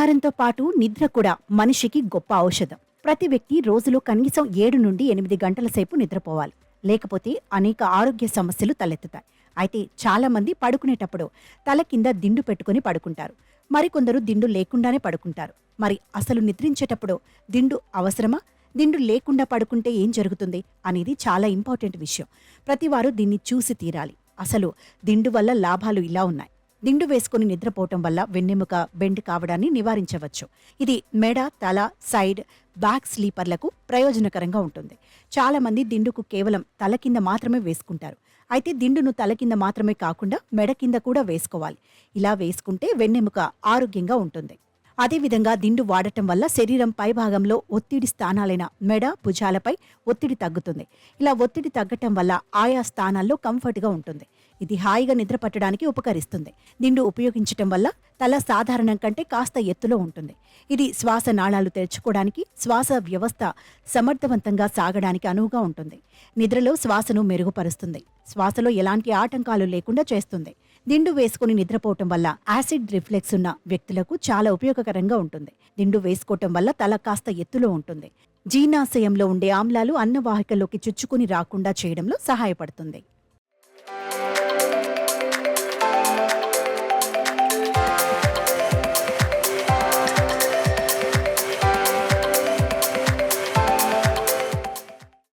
ఆహారంతో పాటు నిద్ర కూడా మనిషికి గొప్ప ఔషధం. ప్రతి వ్యక్తి రోజులో కనీసం 7 నుండి 8 గంటల సేపు నిద్రపోవాలి. లేకపోతే అనేక ఆరోగ్య సమస్యలు తలెత్తుతాయి. అయితే చాలా మంది పడుకునేటప్పుడు తల కింద దిండు పెట్టుకుని పడుకుంటారు. మరికొందరు దిండు లేకుండానే పడుకుంటారు. మరి అసలు నిద్రించేటప్పుడు దిండు అవసరమా? దిండు లేకుండా పడుకుంటే ఏం జరుగుతుంది అనేది చాలా ఇంపార్టెంట్ విషయం. ప్రతివారు దీన్ని చూసి తీరాలి. అసలు దిండు వల్ల లాభాలు ఇలా ఉన్నాయి. దిండు వేసుకుని నిద్రపోవటం వల్ల వెన్నెముక బెండ్ కావడాన్ని నివారించవచ్చు. ఇది మెడ, తల, సైడ్, బ్యాక్ స్లీపర్లకు ప్రయోజనకరంగా ఉంటుంది. చాలా మంది దిండుకు కేవలం తల కింద మాత్రమే వేసుకుంటారు. అయితే దిండును తల కింద మాత్రమే కాకుండా మెడ కింద కూడా వేసుకోవాలి. ఇలా వేసుకుంటే వెన్నెముక ఆరోగ్యంగా ఉంటుంది. అదేవిధంగా దిండు వాడటం వల్ల శరీరం పైభాగంలో ఒత్తిడి స్థానాలైన మెడ, భుజాలపై ఒత్తిడి తగ్గుతుంది. ఇలా ఒత్తిడి తగ్గటం వల్ల ఆయా స్థానాల్లో కంఫర్ట్గా ఉంటుంది. ఇది హాయిగా నిద్ర పట్టడానికి ఉపకరిస్తుంది. దిండు ఉపయోగించటం వల్ల తల సాధారణం కంటే కాస్త ఎత్తులో ఉంటుంది. ఇది శ్వాస నాళాలు తెరుచుకోవడానికి, శ్వాస వ్యవస్థ సమర్థవంతంగా సాగడానికి అనువుగా ఉంటుంది. నిద్రలో శ్వాసను మెరుగుపరుస్తుంది. శ్వాసలో ఎలాంటి ఆటంకాలు లేకుండా చేస్తుంది. దిండు వేసుకుని నిద్రపోవటం వల్ల యాసిడ్ రిఫ్లెక్స్ ఉన్న వ్యక్తులకు చాలా ఉపయోగకరంగా ఉంటుంది. దిండు వేసుకోవటం వల్ల తల కాస్త ఎత్తులో ఉంటుంది. జీర్ణాశయంలో ఉండే ఆమ్లాలు అన్నవాహికలోకి చుచ్చుకుని రాకుండా చేయడంలో సహాయపడుతుంది.